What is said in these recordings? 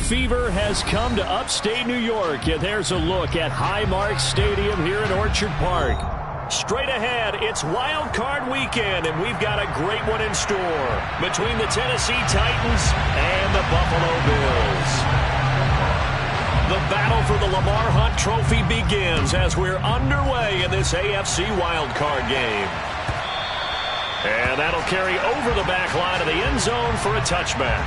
fever has come to upstate New York, and there's a look at Highmark Stadium here in Orchard Park. Straight ahead, it's Wild Card Weekend, and we've got a great one in store between the Tennessee Titans and the Buffalo Bills. The battle for the Lamar Hunt Trophy begins as we're underway in this AFC Wild Card game. And that'll carry over the back line of the end zone for a touchback.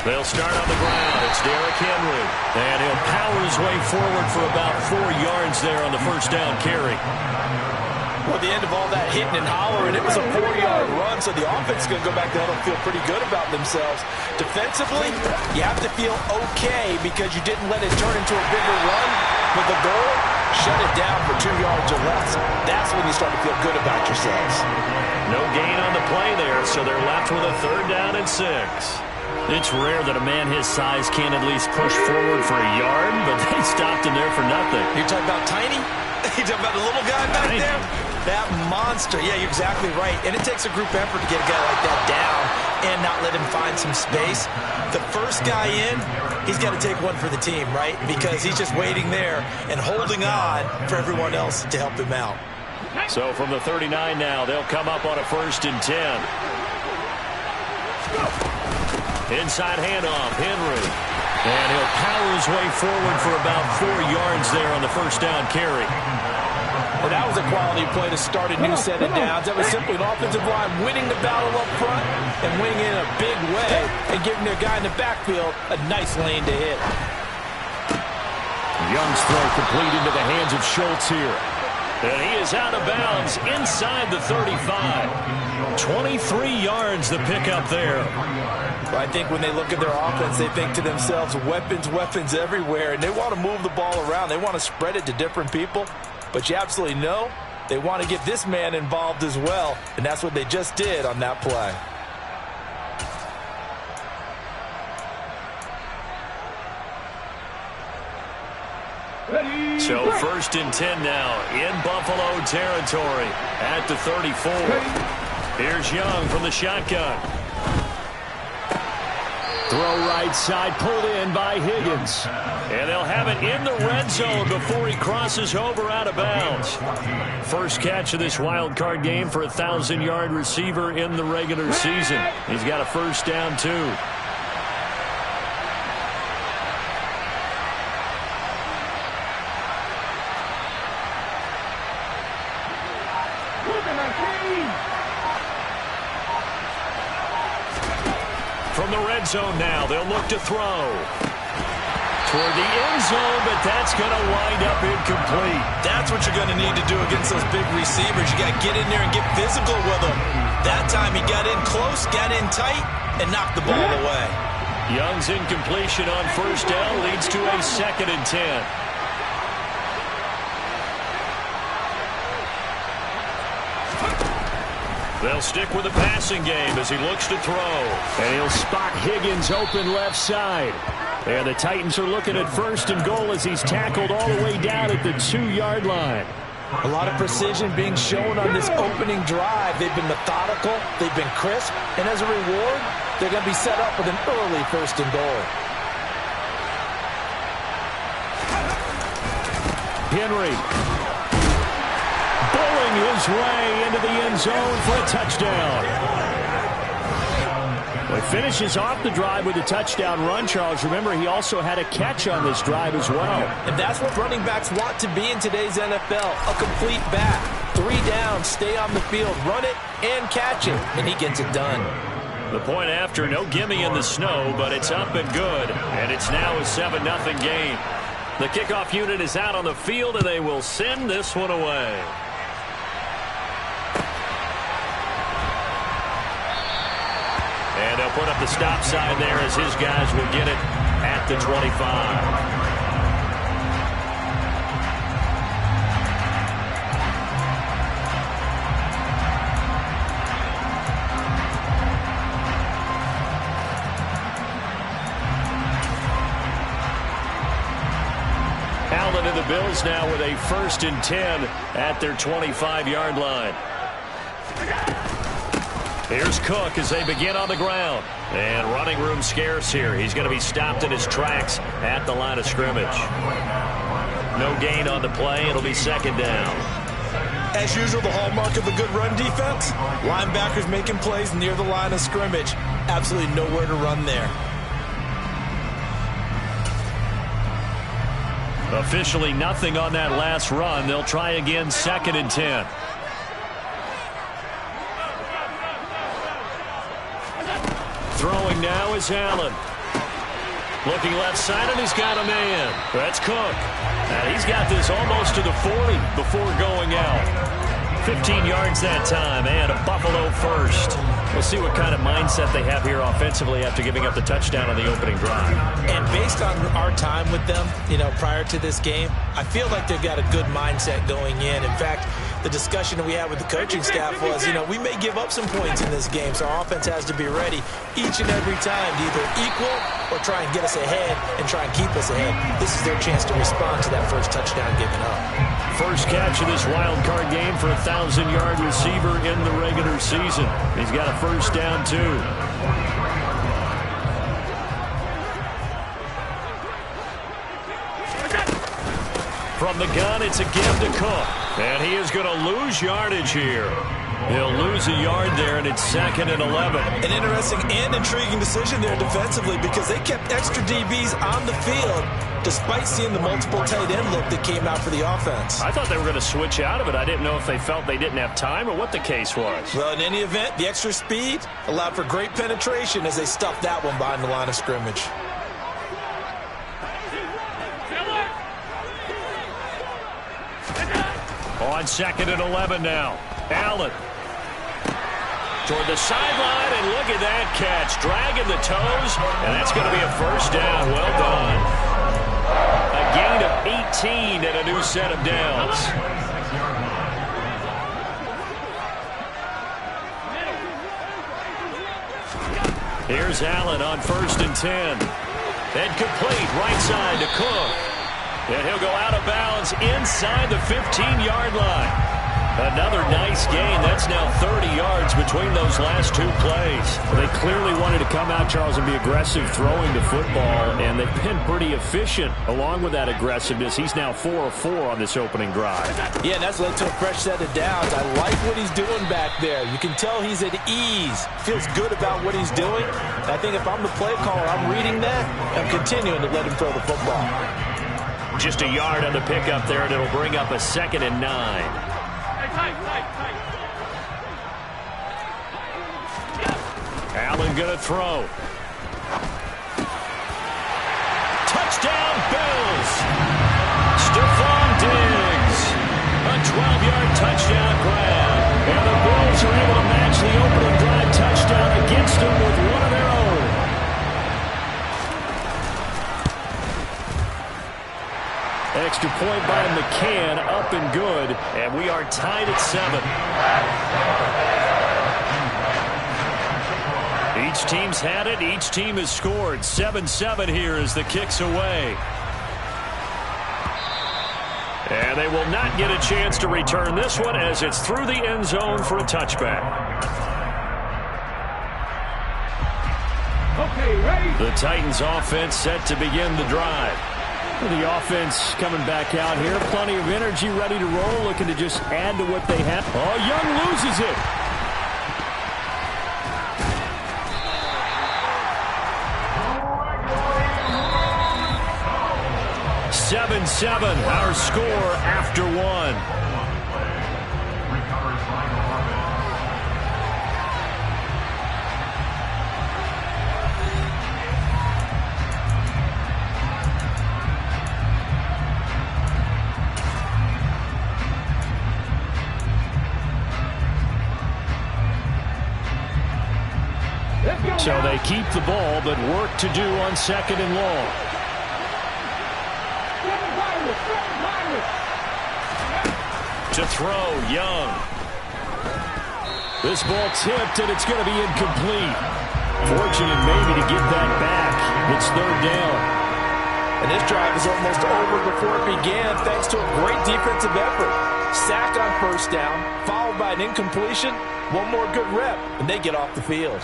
They'll start on the ground. It's Derrick Henry. And he'll power his way forward for about 4 yards there on the first down carry. Well, at the end of all that hitting and hollering, it was a 4-yard run, so the offense is going to go back to huddle and feel pretty good about themselves. Defensively, you have to feel okay because you didn't let it turn into a bigger run. But the goal, shut it down for 2 yards or less. That's when you start to feel good about yourselves. No gain on the play there, so they're left with a 3rd down and 6. It's rare that a man his size can't at least push forward for a yard, but they stopped him there for nothing. You're talking about tiny? You're talking about the little guy back there? That monster. Yeah, you're exactly right. And it takes a group effort to get a guy like that down and not let him find some space. The first guy in, he's got to take one for the team, right? Because he's just waiting there and holding on for everyone else to help him out. So from the 39 now, they'll come up on a 1st and 10. Inside handoff, Henry. And he'll power his way forward for about 4 yards there on the first down carry. Well, that was a quality play to start a new set of downs. That was simply an offensive line winning the battle up front and winning in a big way and giving their guy in the backfield a nice lane to hit. Young's throw complete into the hands of Schultz here. And he is out of bounds inside the 35. 23 yards the pickup there. I think when they look at their offense, they think to themselves, weapons, weapons everywhere, and they want to move the ball around. They want to spread it to different people, but you absolutely know they want to get this man involved as well, and that's what they just did on that play. So 1st and 10 now in Buffalo territory at the 34. Here's Young from the shotgun. Throw right side, pulled in by Higgins. And they'll have it in the red zone before he crosses over out of bounds. First catch of this wild card game for a 1,000-yard receiver in the regular season. He's got a 1st down, too. From the red zone now, they'll look to throw. Toward the end zone, but that's going to wind up incomplete. That's what you're going to need to do against those big receivers. You got to get in there and get physical with them. That time he got in close, got in tight, and knocked the ball away. Young's incompletion on 1st down leads to a 2nd and 10. They'll stick with the passing game as he looks to throw. And he'll spot Higgins open left side. And the Titans are looking at 1st and goal as he's tackled all the way down at the 2-yard line. A lot of precision being shown on this opening drive. They've been methodical. They've been crisp. And as a reward, they're going to be set up with an early 1st and goal. Henry. His way into the end zone for a touchdown. Well, he finishes off the drive with a touchdown run, Charles. Remember, he also had a catch on this drive as well. And that's what running backs want to be in today's NFL, a complete back. 3 down, stay on the field, run it and catch it, and he gets it done. The point after, no gimme in the snow, but it's up and good, and it's now a 7-0 game. The kickoff unit is out on the field, and they will send this one away. And they'll put up the stop sign there as his guys will get it at the 25. Allen and the Bills now with a 1st and 10 at their 25-yard line. Here's Cook as they begin on the ground. And running room scarce here. He's going to be stopped in his tracks at the line of scrimmage. No gain on the play. It'll be 2nd down. As usual, the hallmark of a good run defense, linebackers making plays near the line of scrimmage. Absolutely nowhere to run there. Officially nothing on that last run. They'll try again 2nd and 10. Throwing now is Allen. Looking left side, and he's got a man. That's Cook. And he's got this almost to the 40 before going out. 15 yards that time, and a Buffalo first. We'll see what kind of mindset they have here offensively after giving up the touchdown on the opening drive. And based on our time with them, prior to this game, I feel like they've got a good mindset going in. In fact, the discussion that we had with the coaching staff was, we may give up some points in this game, so our offense has to be ready each and every time to either equal or try and get us ahead and try and keep us ahead. This is their chance to respond to that first touchdown given up. First catch of this wild card game for a 1,000-yard receiver in the regular season. He's got a 1st down, too. From the gun, it's a give to Cook. And he is going to lose yardage here. He'll lose a yard there, and it's 2nd and 11. An interesting and intriguing decision there defensively because they kept extra DBs on the field despite seeing the multiple tight end look that came out for the offense. I thought they were going to switch out of it. I didn't know if they felt they didn't have time or what the case was. Well, in any event, the extra speed allowed for great penetration as they stuffed that one behind the line of scrimmage. On 2nd and 11 now. Allen. Toward the sideline, and look at that catch. Dragging the toes, and that's going to be a 1st down. Well done. A gain of 18 and a new set of downs. Here's Allen on 1st and 10. And complete right side to Cook. And he'll go out of bounds inside the 15-yard line. Another nice gain. That's now 30 yards between those last 2 plays. They clearly wanted to come out, Charles, and be aggressive throwing the football, and they've been pretty efficient along with that aggressiveness. He's now 4 of 4 on this opening drive. Yeah, and that's led to a fresh set of downs. I like what he's doing back there. You can tell he's at ease. Feels good about what he's doing. And I think if I'm the play caller, I'm reading that. I'm continuing to let him throw the football. Just a yard on the pickup there, and it'll bring up a 2nd and 9. Allen going to throw. Touchdown, Bills. Stephon Diggs. A 12-yard touchdown grab. And the Bills are able to match the opening drive touchdown against them with one of their own. Extra point by McCann, up and good, and we are tied at 7. Each team's had it, each team has scored. 7-7 here as the kick's away. And they will not get a chance to return this one as it's through the end zone for a touchback. Okay, ready? The Titans offense set to begin the drive. The offense coming back out here. Plenty of energy, ready to roll, looking to just add to what they have. Oh, Young loses it. 7-7, our score after 1. So they keep the ball, but work to do on 2nd and long. To throw, Young. This ball tipped, and it's going to be incomplete. Fortunate maybe to get that back. It's third down. And this drive is almost over before it began thanks to a great defensive effort. Sack on first down, followed by an incompletion. One more good rep, and they get off the field.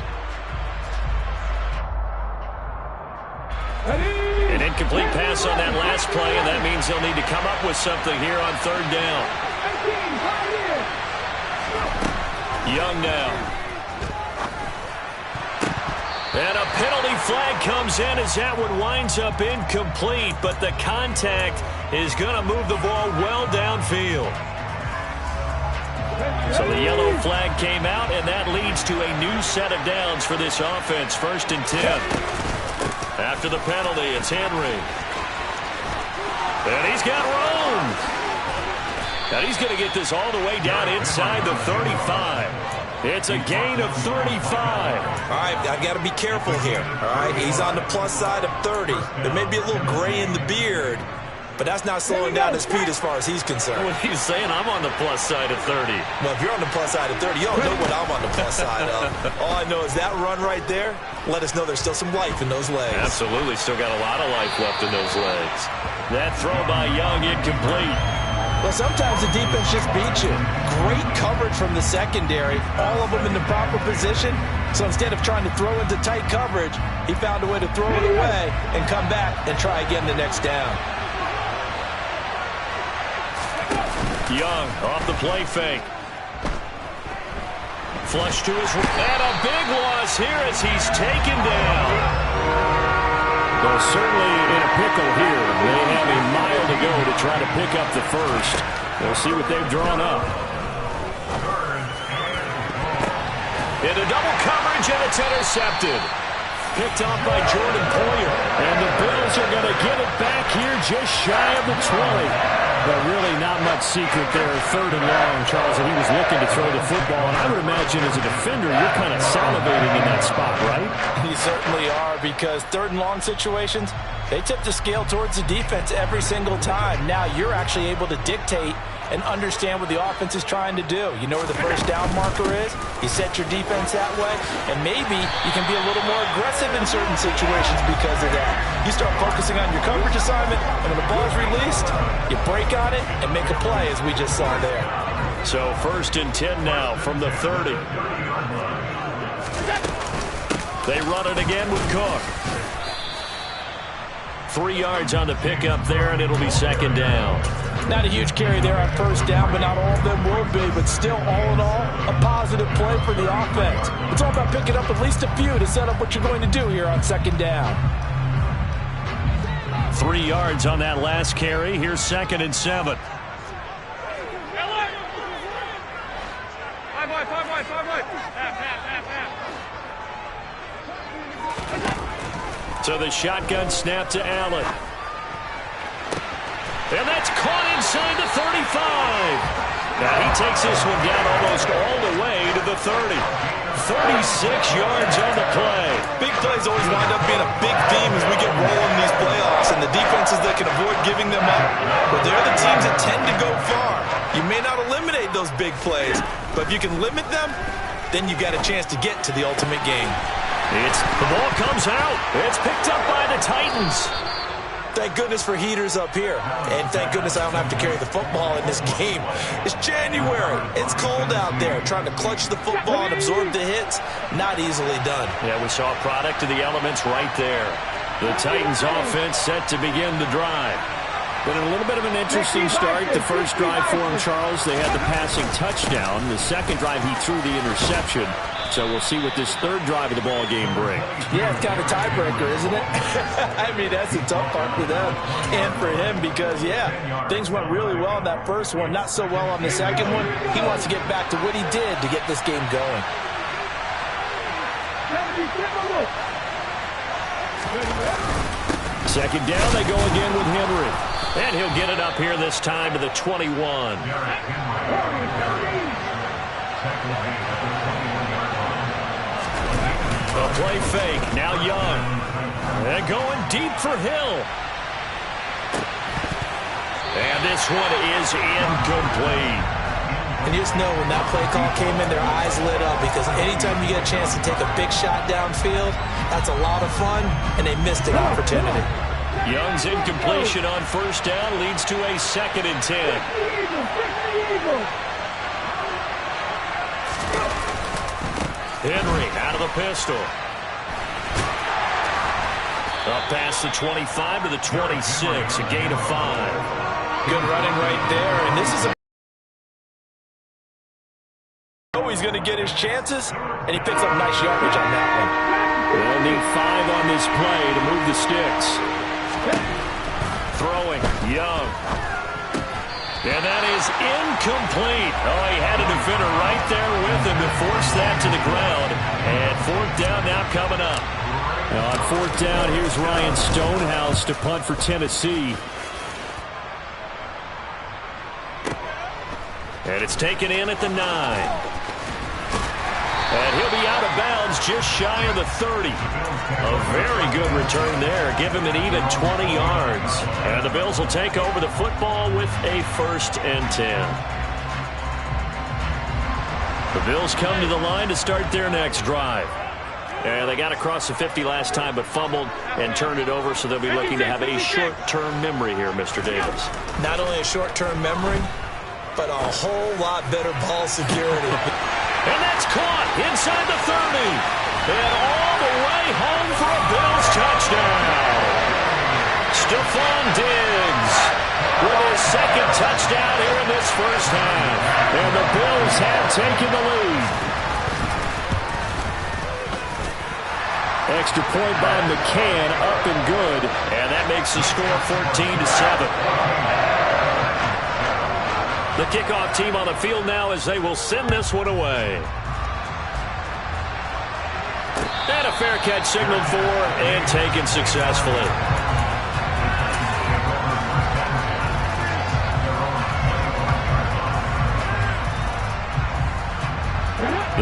An incomplete pass on that last play, and that means they'll need to come up with something here on third down. Young now. And a penalty flag comes in as that one winds up incomplete, but the contact is going to move the ball well downfield. So the yellow flag came out, and that leads to a new set of downs for this offense. 1st and 10. After the penalty, it's Henry. And he's got room. And he's going to get this all the way down inside the 35. It's a gain of 35. All right, I got to be careful here. All right, he's on the plus side of 30. There may be a little gray in the beard, but that's not slowing down his speed as far as he's concerned. What he's saying, I'm on the plus side of 30. Well, if you're on the plus side of 30, you don't know what I'm on the plus side of. All I know is that run right there let us know there's still some life in those legs. Absolutely, still got a lot of life left in those legs. That throw by Young incomplete. Well, sometimes the defense just beats you. Great coverage from the secondary, all of them in the proper position. So instead of trying to throw into tight coverage, he found a way to throw it away and come back and try again the next down. Young off the play fake. Flush to his right. And a big loss here as he's taken down. Well, certainly in a pickle here. They have a mile to go to try to pick up the first. We'll see what they've drawn up. Into double coverage, and it's intercepted. Picked off by Jordan Poyer. And the Bills are going to get it back here just shy of the 20. But really not much secret there. 3rd and long, Charles, and he was looking to throw the football. And I would imagine as a defender, you're kind of salivating in that spot, right? You certainly are, because 3rd and long situations, they tip the scale towards the defense every single time. Now you're actually able to dictate and understand what the offense is trying to do. You know where the first down marker is. You set your defense that way, and maybe you can be a little more aggressive in certain situations because of that. You start focusing on your coverage assignment, and when the ball's released, you break on it and make a play, as we just saw there. So 1st and 10 now from the 30. They run it again with Cook. 3 yards on the pickup there, and it'll be 2nd down. Not a huge carry there on first down, but not all of them will be. But still, all in all, a positive play for the offense. It's all about picking up at least a few to set up what you're going to do here on 2nd down. 3 yards on that last carry. Here's 2nd and 7. So the shotgun snap to Allen. And that's caught inside the 35. Now he takes this one down almost all the way to the 30. 36 yards on the play. Big plays always wind up being a big theme as we get rolling in these playoffs, and the defenses that can avoid giving them up, but they're the teams that tend to go far. You may not eliminate those big plays, but if you can limit them, then you got a chance to get to the ultimate game. The ball comes out. It's picked up by the Titans. Thank goodness for heaters up here. And thank goodness I don't have to carry the football in this game. It's January. It's cold out there. Trying to clutch the football and absorb the hits, not easily done. Yeah, we saw a product of the elements right there. The Titans offense set to begin the drive. Been a little bit of an interesting start. The first drive for him, Charles, they had the passing touchdown. The second drive, he threw the interception. So we'll see what this third drive of the ball game brings. Yeah, it's kind of a tiebreaker, isn't it? I mean, that's a tough part for them and for him because, yeah, things went really well in that first one, not so well on the second one. He wants to get back to what he did to get this game going. Second down, they go again with Henry. And he'll get it up here this time to the 21. A play fake. Now Young. And going deep for Hill. And this one is incomplete. And you just know when that play call came in, their eyes lit up, because anytime you get a chance to take a big shot downfield, that's a lot of fun, and they missed an opportunity. Young's incompletion on first down leads to a 2nd and 10. Henry out of the pistol. Up past the 25 to the 26, a gain of 5. Good running right there, and this is a... Oh, he's going to get his chances, and he picks up nice yardage on that one. They'll need 5 on this play to move the sticks. Throwing, Young. And that is incomplete. Oh, he had a defender right there with him to force that to the ground. And 4th down now coming up. Now on 4th down, here's Ryan Stonehouse to punt for Tennessee. And it's taken in at the 9. And he'll be out of bounds just shy of the 30. A very good return there. Give him an even 20 yards. And the Bills will take over the football with a 1st and 10. The Bills come to the line to start their next drive. And they got across the 50 last time but fumbled and turned it over, so they'll be looking to have a short-term memory here, Mr. Davis. Not only a short-term memory, but a whole lot better ball security. And that's caught inside the 30. And all the way home for a Bills touchdown. Stephon Diggs with his 2nd touchdown here in this first half. And the Bills have taken the lead. Extra point by McCann, up and good. And that makes the score 14-7. The kickoff team on the field now as they will send this one away. And a fair catch signaled for and taken successfully.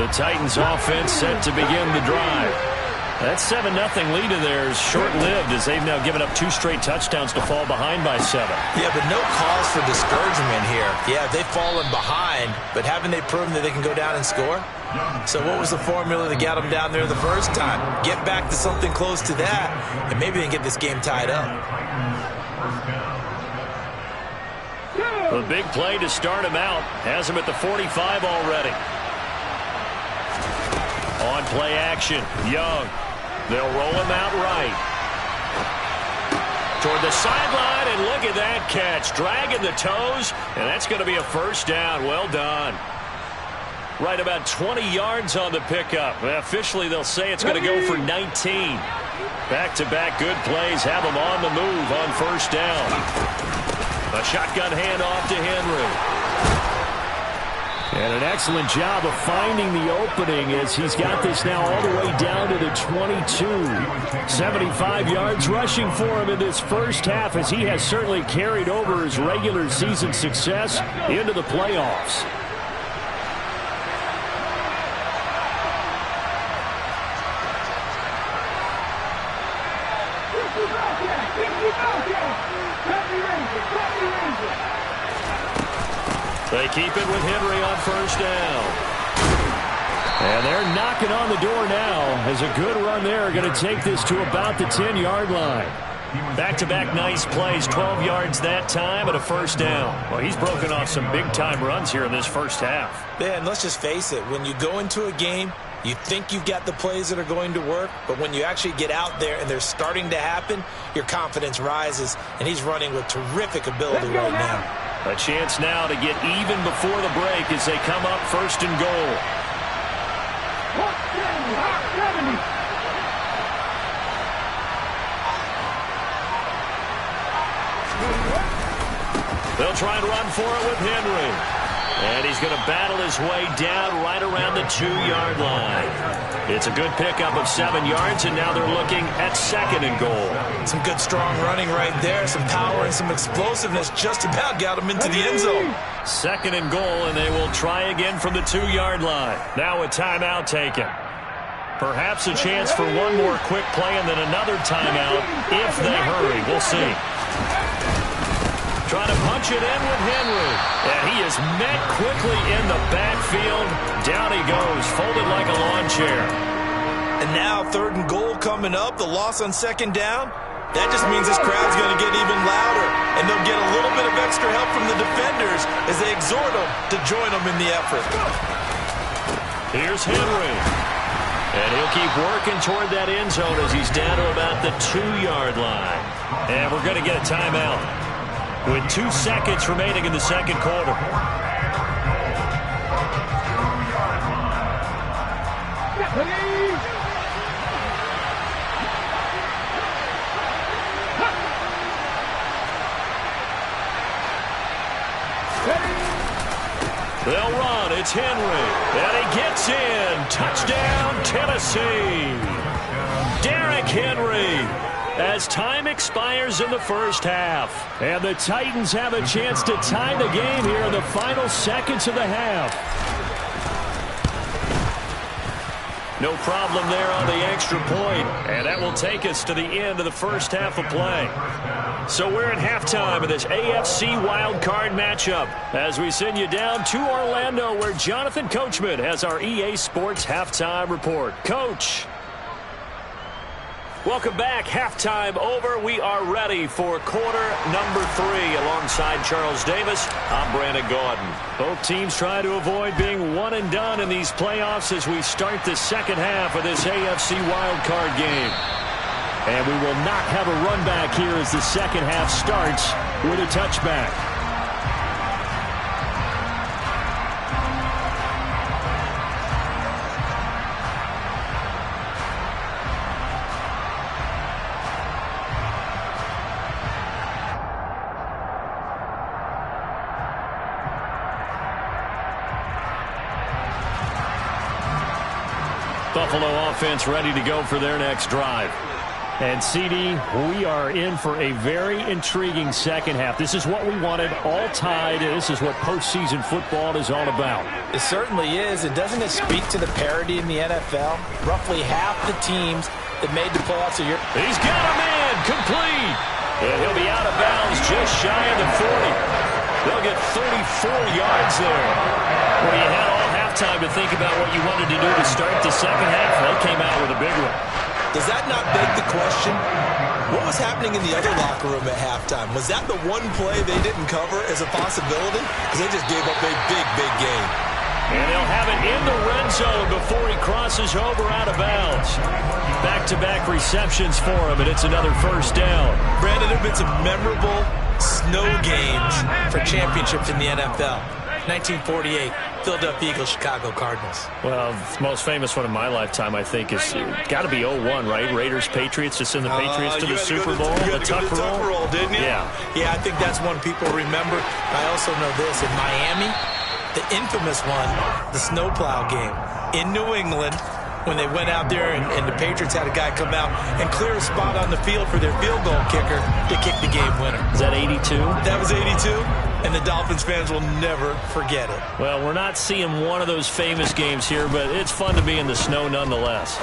The Titans offense set to begin the drive. That 7-0 lead of theirs short-lived as they've now given up 2 straight touchdowns to fall behind by 7. Yeah, but no cause for discouragement here. Yeah, they've fallen behind, but haven't they proven that they can go down and score? So what was the formula that got them down there the first time? Get back to something close to that, and maybe they can get this game tied up. A big play to start him out. Has him at the 45 already. On play action, Young. They'll roll him out right. Toward the sideline, and look at that catch. Dragging the toes, and that's going to be a 1st down. Well done. Right about 20 yards on the pickup. Officially, they'll say it's going to go for 19. Back-to-back good plays have them on the move on 1st down. A shotgun handoff to Henry. And an excellent job of finding the opening as he's got this now all the way down to the 22. 75 yards rushing for him in this first half as he has certainly carried over his regular season success into the playoffs. They keep it with Henry on 1st down. And they're knocking on the door now as a good run there going to take this to about the 10-yard line. Back-to-back nice plays, 12 yards that time and a 1st down. Well, he's broken off some big-time runs here in this first half. Yeah, and let's just face it, when you go into a game, you think you've got the plays that are going to work, but when you actually get out there and they're starting to happen, your confidence rises, and he's running with terrific ability right now. A chance now to get even before the break as they come up 1st and goal. They'll try and run for it with Henry. And he's going to battle his way down right around the 2-yard line. It's a good pickup of 7 yards, and now they're looking at 2nd and goal. Some good strong running right there. Some power and some explosiveness just about got him into the end zone. 2nd and goal, and they will try again from the 2-yard line. Now a timeout taken. Perhaps a chance for one more quick play and then another timeout if they hurry. We'll see. Trying to punch it in with Henry. And he is met quickly in the backfield. Down he goes, folded like a lawn chair. And now 3rd and goal coming up. The loss on 2nd down. That just means this crowd's going to get even louder. And they'll get a little bit of extra help from the defenders as they exhort them to join them in the effort. Here's Henry. And he'll keep working toward that end zone as he's down to about the 2-yard line. And we're going to get a timeout with 2 seconds remaining in the 2nd quarter. They'll run. It's Henry. And he gets in. Touchdown, Tennessee. Derrick Henry. As time expires in the 1st half. And the Titans have a chance to tie the game here in the final seconds of the half. No problem there on the extra point. And that will take us to the end of the 1st half of play. So we're at halftime of this AFC wildcard matchup as we send you down to Orlando where Jonathan Coachman has our EA Sports halftime report. Coach. Welcome back. Halftime over. We are ready for quarter number 3. Alongside Charles Davis, I'm Brandon Gaudin. Both teams try to avoid being one and done in these playoffs as we start the 2nd half of this AFC wildcard game. And we will not have a run back here as the 2nd half starts with a touchback. Buffalo offense ready to go for their next drive. And, CD, we are in for a very intriguing 2nd half. This is what we wanted, all tied. This is what postseason football is all about. It certainly is. And doesn't it speak to the parity in the NFL? Roughly half the teams that made the playoffs a year. He's got a man complete. And he'll be out of bounds just shy of the 40. They'll get 34 yards there. Well, you had all halftime to think about what you wanted to do to start the 2nd half. They came out with a big one. Does that not beg the question, what was happening in the other locker room at halftime? Was that the one play they didn't cover as a possibility? Because they just gave up a big, big game. And they'll have it in the red zone before he crosses over out of bounds. Back-to-back receptions for him, and it's another 1st down. Brandon, there have been some memorable snow games for championships in the NFL. 1948, Philadelphia Eagles, Chicago Cardinals. Well, the most famous one in my lifetime, I think, is got to be 01, right? Raiders, Patriots, to send the Patriots to the Super Bowl. You had to go to the Tucker Roll, didn't you? Yeah. Yeah, I think that's one people remember. I also know this. In Miami, the infamous one, the snowplow game. In New England, when they went out there and the Patriots had a guy come out and clear a spot on the field for their field goal kicker to kick the game winner. Is that 82? That was 82, and the Dolphins fans will never forget it. Well, we're not seeing one of those famous games here, but it's fun to be in the snow nonetheless.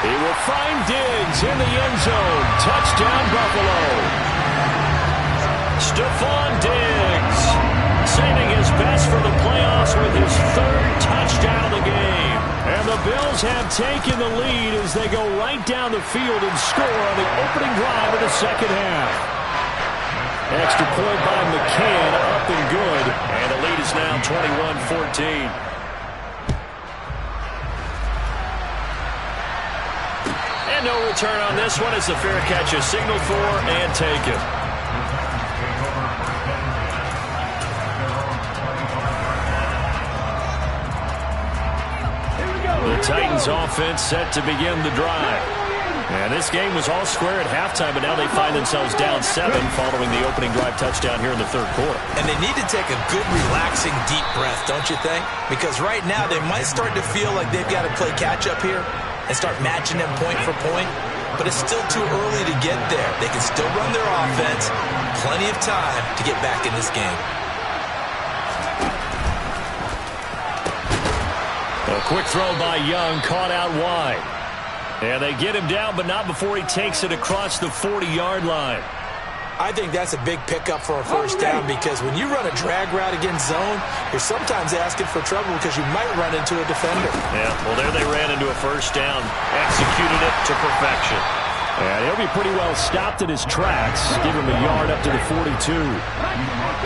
He will find Diggs in the end zone. Touchdown, Buffalo. Stephon Diggs saving his best for the playoffs with his 3rd touchdown of the game. And the Bills have taken the lead as they go right down the field and score on the opening drive of the 2nd half. Extra point by McCann, up and good. And the lead is now 21-14. And no return on this one as the fair catch is signaled for and taken. The Titans offense set to begin the drive. And this game was all square at halftime, but now they find themselves down 7 following the opening drive touchdown here in the 3rd quarter. And they need to take a good, relaxing, deep breath, don't you think? Because right now they might start to feel like they've got to play catch-up here and start matching them point for point. But it's still too early to get there. They can still run their offense. Plenty of time to get back in this game. A quick throw by Young, caught out wide. And they get him down, but not before he takes it across the 40-yard line. I think that's a big pickup for a first down because when you run a drag route against zone, you're sometimes asking for trouble because you might run into a defender. Yeah, well, there they ran into a first down, executed it to perfection. And he'll be pretty well stopped in his tracks. Give him a yard up to the 42.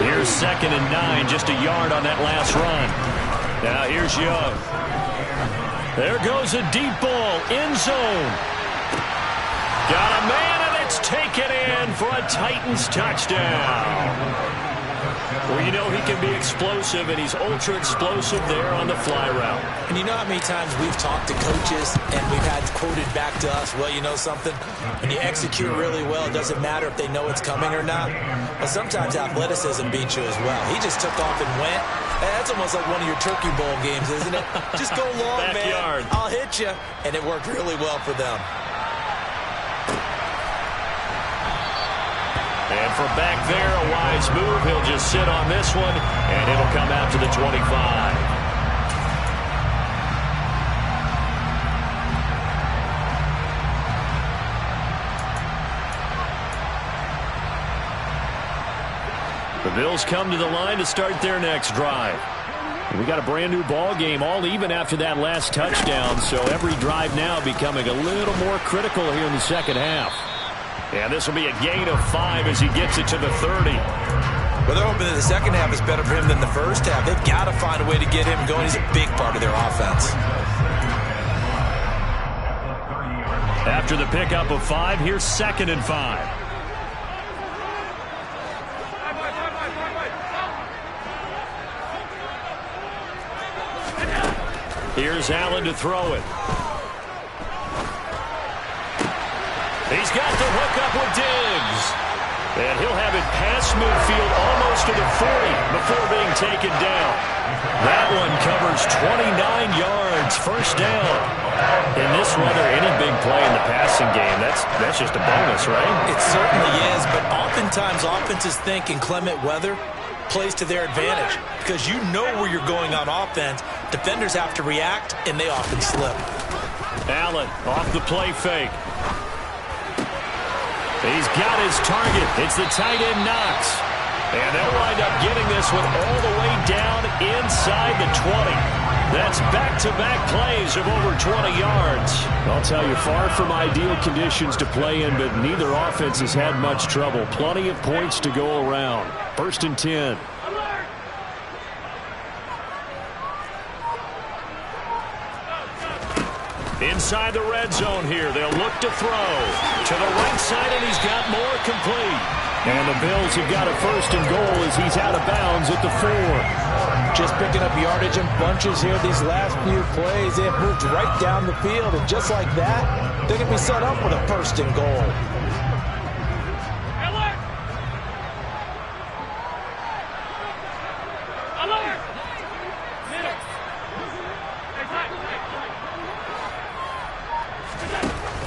Here's 2nd and 9, just a yard on that last run. Now here's Young. There goes a deep ball, end zone. Got a man, and it's taken in for a Titans touchdown. Well, you know he can be explosive, and he's ultra-explosive there on the fly route. And you know how many times we've talked to coaches and we've had quoted back to us, well, you know something? When you execute really well, it doesn't matter if they know it's coming or not. But sometimes athleticism beats you as well. He just took off and went. That's almost like one of your Turkey Bowl games, isn't it? Just go long, man. I'll hit you. And it worked really well for them. And from back there, a wise move. He'll just sit on this one, and it'll come out to the 25. The Bills come to the line to start their next drive. We got a brand new ball game, all even after that last touchdown, so every drive now becoming a little more critical here in the second half. And this will be a gain of 5 as he gets it to the 30. Well, they're hoping that the second half is better for him than the first half. They've got to find a way to get him going. He's a big part of their offense. After the pickup of 5, here's 2nd and 5. Here's Allen to throw it. He's got the hook up with Diggs. And he'll have it past midfield almost to the 40 before being taken down. That one covers 29 yards, first down. In this weather, any big play in the passing game, that's just a bonus, right? It certainly is, but oftentimes offenses think inclement weather plays to their advantage because you know where you're going on offense. Defenders have to react, and they often slip. Allen off the play fake. He's got his target. It's the tight end Knox. And they'll wind up getting this one all the way down inside the 20. That's back-to-back plays of over 20 yards. I'll tell you, far from ideal conditions to play in, but neither offense has had much trouble. Plenty of points to go around. 1st and 10. Inside the red zone here. They'll look to throw. To the right side, and he's got more complete. And the Bills have got a 1st and goal as he's out of bounds at the 4. Just picking up yardage in bunches here these last few plays. They have moved right down the field, and just like that, they're going to be set up with a 1st and goal.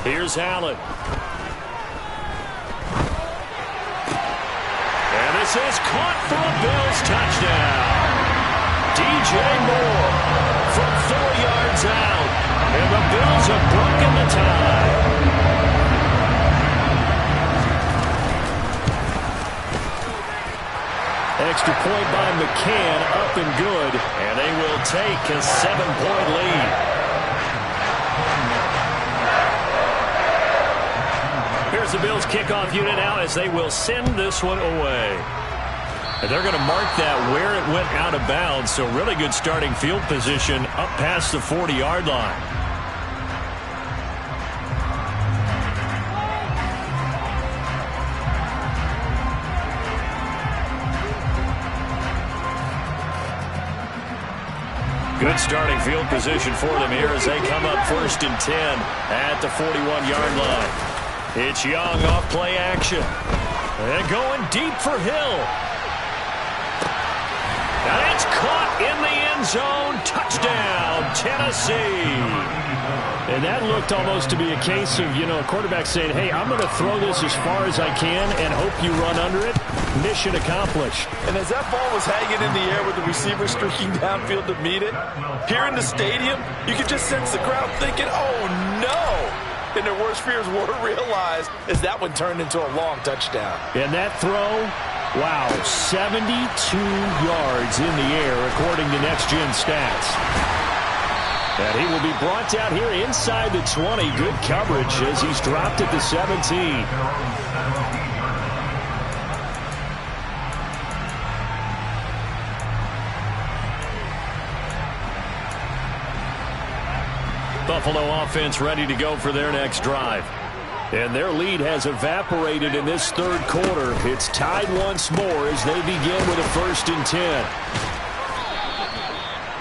Here's Allen. And this is caught for a Bills touchdown. DJ Moore from 4 yards out. And the Bills have broken the tie. Extra point by McCann, up and good. And they will take a 7-point lead. Here's the Bills kickoff unit now as they will send this one away. And they're going to mark that where it went out of bounds, so really good starting field position up past the 40-yard line. Good starting field position for them here as they come up 1st and 10 at the 41-yard line. It's Young off play action. And going deep for Hill. And it's caught in the end zone. Touchdown, Tennessee. And that looked almost to be a case of, a quarterback saying, hey, I'm going to throw this as far as I can and hope you run under it. Mission accomplished. And as that ball was hanging in the air with the receiver streaking downfield to meet it, here in the stadium, you could just sense the crowd thinking, oh, no. and their worst fears were realized as that one turned into a long touchdown. And that throw, wow, 72 yards in the air according to Next Gen Stats. And he will be brought down here inside the 20. Good coverage as he's dropped at the 17. Buffalo offense ready to go for their next drive. And their lead has evaporated in this third quarter. It's tied once more as they begin with a 1st and 10.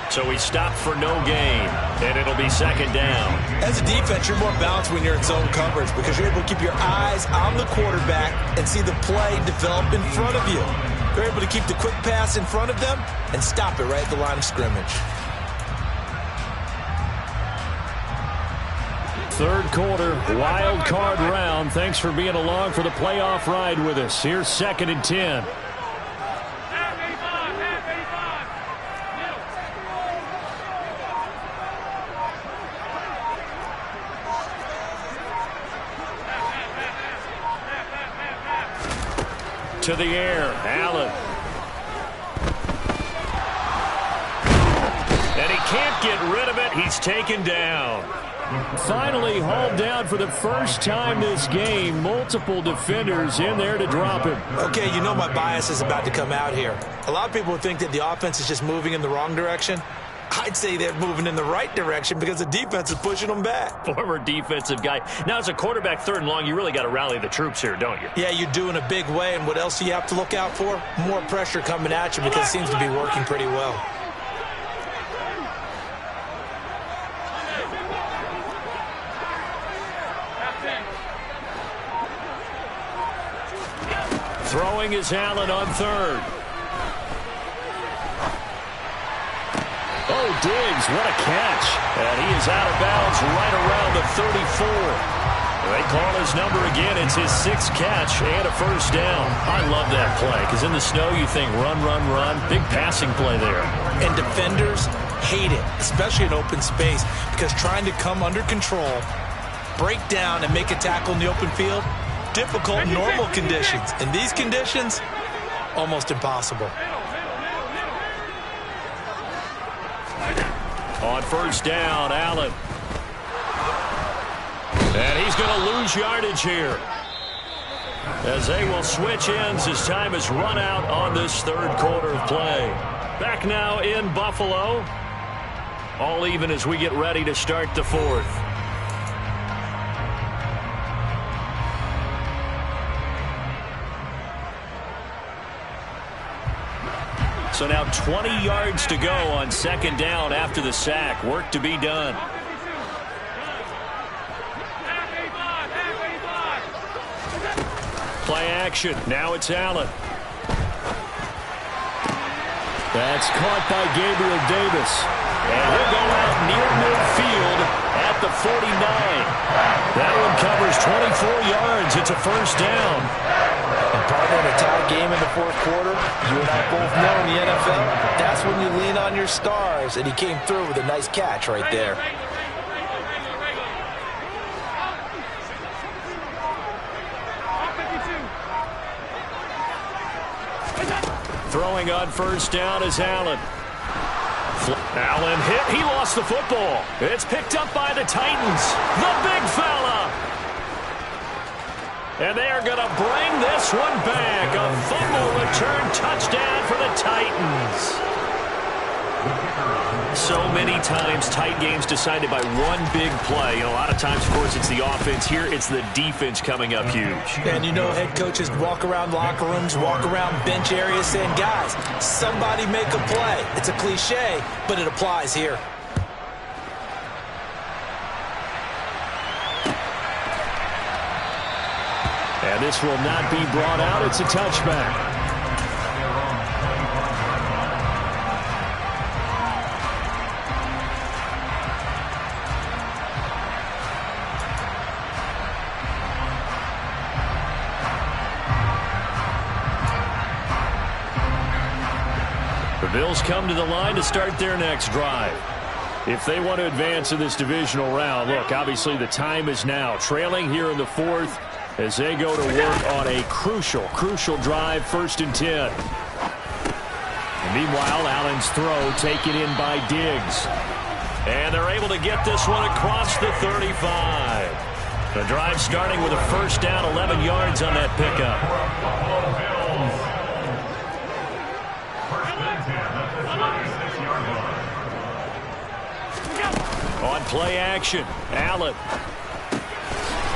So he stopped for no gain, and it'll be 2nd down. As a defense, you're more balanced when you're in zone coverage because you're able to keep your eyes on the quarterback and see the play develop in front of you. You're able to keep the quick pass in front of them and stop it right at the line of scrimmage. Third quarter, wild card round. Thanks for being along for the playoff ride with us. Here's 2nd and 10. To the air, Allen. And he can't get rid of it. He's taken down. Finally hauled down for the first time this game. Multiple defenders in there to drop him. Okay, you know my bias is about to come out here. A lot of people think that the offense is just moving in the wrong direction. I'd say they're moving in the right direction because the defense is pushing them back. Former defensive guy. Now, as a quarterback 3rd and long, you really got to rally the troops here, don't you? Yeah, you do in a big way. And what else do you have to look out for? More pressure coming at you because it seems to be working pretty well. Throwing is Allen on 3rd. Oh, Diggs, what a catch. And he is out of bounds right around the 34. They call his number again. It's his 6th catch and a 1st down. I love that play because in the snow you think run, run, run. Big passing play there. And defenders hate it, especially in open space, because trying to come under control, break down, and make a tackle in the open field, difficult in normal conditions. In these conditions, almost impossible. On 1st down, Allen. And he's going to lose yardage here, as they will switch ends as time has run out on this 3rd quarter of play. Back now in Buffalo. All even as we get ready to start the 4th. So now 20 yards to go on 2nd down after the sack. Work to be done. Play action. Now it's Allen. That's caught by Gabriel Davis. And he'll go out near midfield at the 49. That one covers 24 yards. It's a 1st down. And partner, in a tie game in the 4th quarter, you and I both know in the NFL, that's when you lean on your stars. And he came through with a nice catch right there. Throwing on 1st down is Allen. Allen hit. He lost the football. It's picked up by the Titans. The big fella. And they are going to bring this one back. A fumble return touchdown for the Titans. So many times tight games decided by one big play. A lot of times, of course, it's the offense. Here, it's the defense coming up huge. And you know head coaches walk around locker rooms, walk around bench areas saying, guys, somebody make a play. It's a cliche, but it applies here. And this will not be brought out. It's a touchback. The Bills come to the line to start their next drive. if they want to advance in this divisional round. Look, obviously the time is now. Trailing here in the fourth as they go to work on a crucial drive, 1st and 10. And meanwhile, Allen's throw taken in by Diggs. And they're able to get this one across the 35. The drive starting with a 1st down, 11 yards on that pickup. On play action, Allen.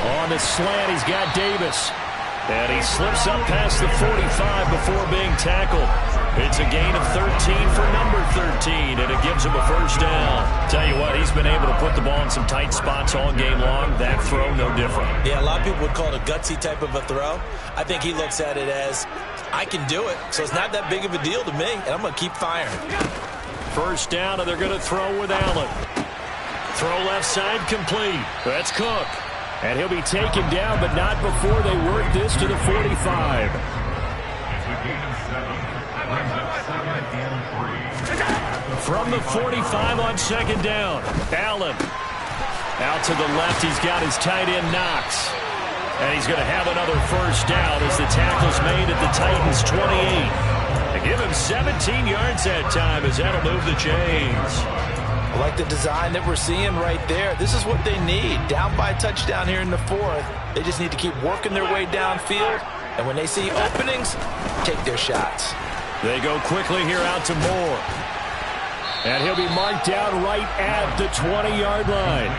On the slant, he's got Davis. And he slips up past the 45 before being tackled. It's a gain of 13 for number 13, and it gives him a 1st down. Tell you what, he's been able to put the ball in some tight spots all game long. That throw, no different. Yeah, a lot of people would call it a gutsy type of a throw. I think he looks at it as, I can do it, so it's not that big of a deal to me, and I'm going to keep firing. 1st down, and they're going to throw with Allen. Throw left side complete. That's Cook. And he'll be taken down, but not before they work this to the 45. From the 45 on 2nd down, Allen. Out to the left, he's got his tight end Knox. And he's going to have another 1st down as the tackle's made at the Titans' 28. They give him 17 yards that time as that'll move the chains. I like the design that we're seeing right there. This is what they need. Down by a touchdown here in the 4th. They just need to keep working their way downfield. And when they see openings, take their shots. They go quickly here out to Moore. And he'll be marked down right at the 20-yard line.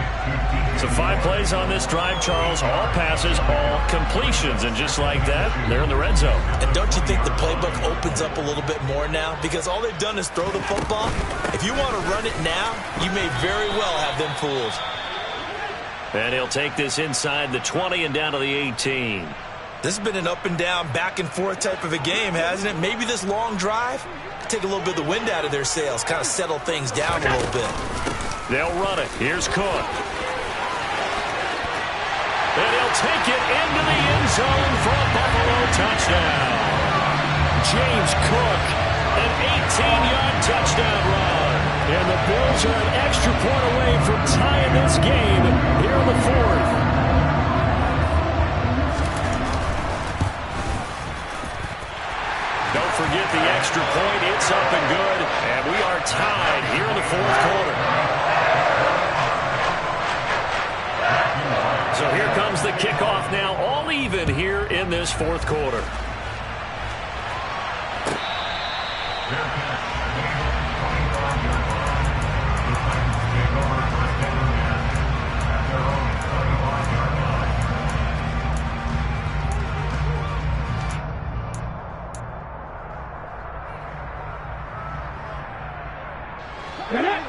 So 5 plays on this drive, Charles. All passes, all completions. And just like that, they're in the red zone. And don't you think the playbook opens up a little bit more now? Because all they've done is throw the football. If you want to run it now, you may very well have them fooled. And he'll take this inside the 20 and down to the 18. This has been an up and down, back and forth type of a game, hasn't it? Maybe this long drive take a little bit of the wind out of their sails, kind of settle things down a little bit. They'll run it. Here's Cook. And he'll take it into the end zone for a Buffalo touchdown. James Cook, an 18-yard touchdown run. And the Bills are an extra point away from tying this game here in the 4th. Don't forget the extra point. It's up and good. And we are tied here in the 4th quarter. So here comes the kickoff now, all even here in this 4th quarter.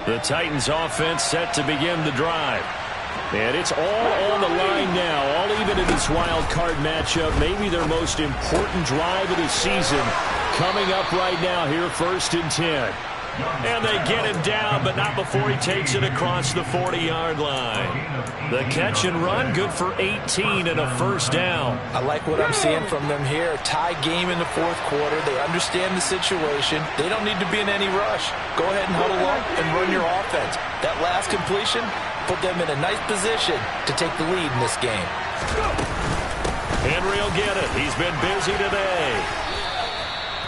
The Titans offense set to begin the drive. And it's all on the line now, all even in this wild card matchup. Maybe their most important drive of the season coming up right now here, 1st and 10. And they get him down, but not before he takes it across the 40-yard line. The catch and run, good for 18 and a 1st down. I like what I'm seeing from them here. Tie game in the 4th quarter. They understand the situation. They don't need to be in any rush. Go ahead and huddle up and run your offense. That last completion put them in a nice position to take the lead in this game. Henry will get it. He's been busy today.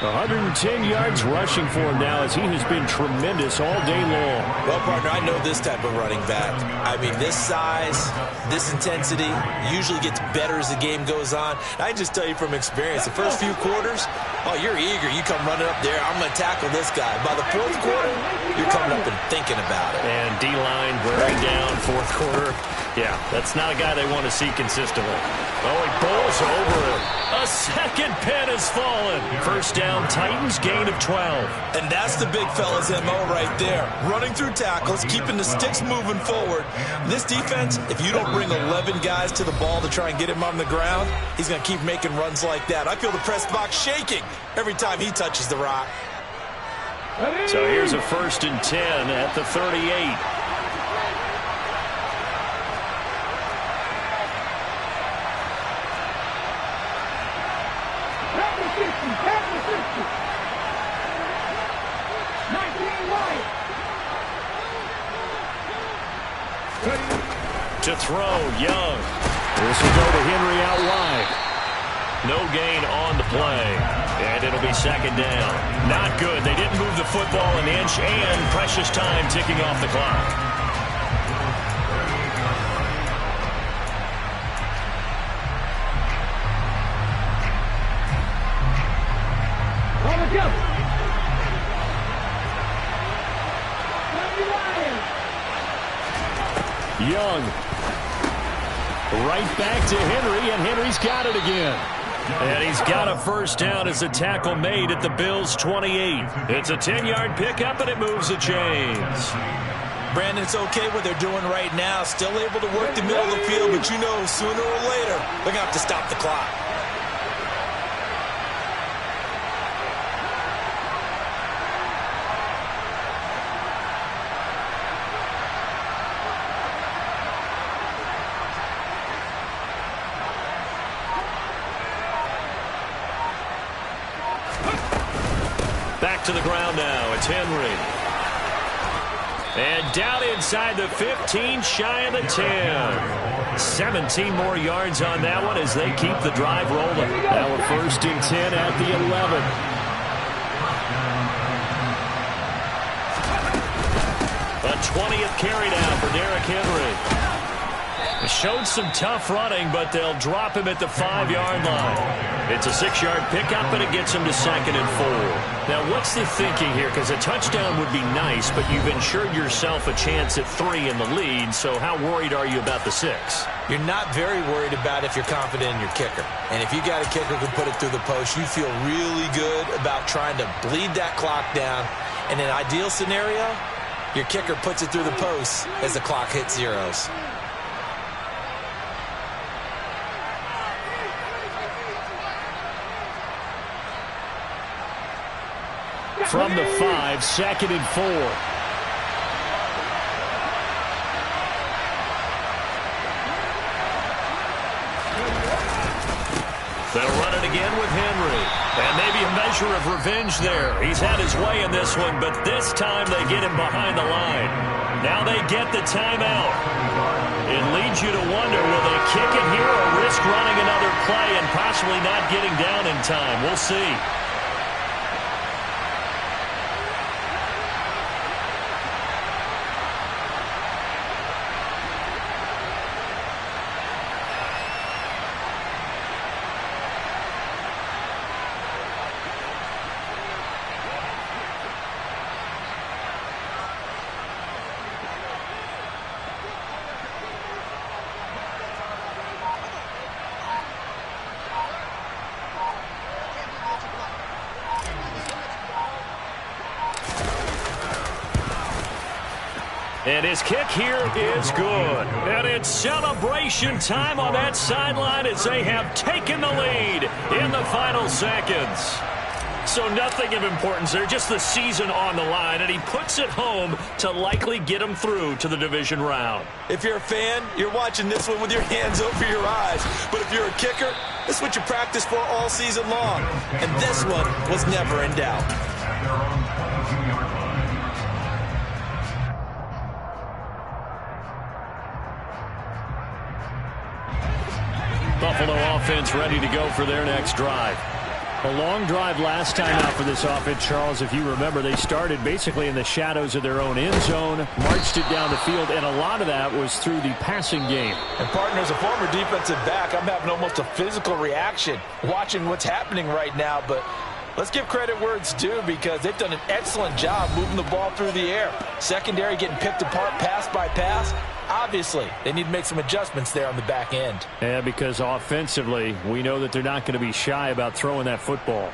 110 yards rushing for him now as he has been tremendous all day long. Well, partner, I know this type of running back. I mean, this size, this intensity usually gets better as the game goes on. I just tell you from experience, the first few quarters, oh, you're eager. You come running up there, I'm going to tackle this guy. By the 4th quarter, you're coming up and thinking about it. And D-line wearing down 4th quarter. Yeah, that's not a guy they want to see consistently. Oh, he bowls over him. A second pin has fallen. 1st down, Titans, gain of 12. And that's the big fella's MO right there. Running through tackles, keeping the sticks moving forward. This defense, if you don't bring 11 guys to the ball to try and get him on the ground, he's going to keep making runs like that. I feel the press box shaking every time he touches the rock. So here's a 1st and 10 at the 38. throw. Young. This will go to Henry out wide. No gain on the play. And it'll be second down. Not good. They didn't move the football an inch, and precious time ticking off the clock. Young. Right back to Henry, and Henry's got it again. And he's got a first down as a tackle made at the Bills' 28. It's a 10-yard pickup, and it moves the chains. Brandon, it's okay what they're doing right now. Still able to work the middle of the field, but you know sooner or later they're going to have to stop the clock. Back to the ground now. It's Henry. And down inside the 15, shy of the 10. 17 more yards on that one as they keep the drive rolling. Now a 1st and 10 at the 11. A 20th carry down for Derrick Henry. Showed some tough running, but they'll drop him at the 5-yard line. It's a 6-yard pickup, and it gets him to 2nd and 4. Now, what's the thinking here? Because a touchdown would be nice, but you've ensured yourself a chance at 3 in the lead, so how worried are you about the 6? You're not very worried about if you're confident in your kicker. And if you got a kicker who can put it through the post, you feel really good about trying to bleed that clock down. In an ideal scenario, your kicker puts it through the post as the clock hits zeros. From the 5, 2nd and 4. They'll run it again with Henry. And maybe a measure of revenge there. He's had his way in this one, but this time they get him behind the line. Now they get the timeout. It leads you to wonder, will they kick it here or risk running another play and possibly not getting down in time? We'll see. And his kick here is good. And it's celebration time on that sideline as they have taken the lead in the final seconds. So nothing of importance there, just the season on the line, and he puts it home to likely get him through to the division round. If you're a fan, you're watching this one with your hands over your eyes. But if you're a kicker, this is what you practice for all season long. And this one was never in doubt. Buffalo offense ready to go for their next drive. A long drive last time out for this offense, Charles. If you remember, they started basically in the shadows of their own end zone, marched it down the field, and a lot of that was through the passing game. And, partner, as a former defensive back, I'm having almost a physical reaction watching what's happening right now. But let's give credit where it's due because they've done an excellent job moving the ball through the air. Secondary getting picked apart pass by pass. Obviously, they need to make some adjustments there on the back end. Yeah, because offensively, we know that they're not going to be shy about throwing that football.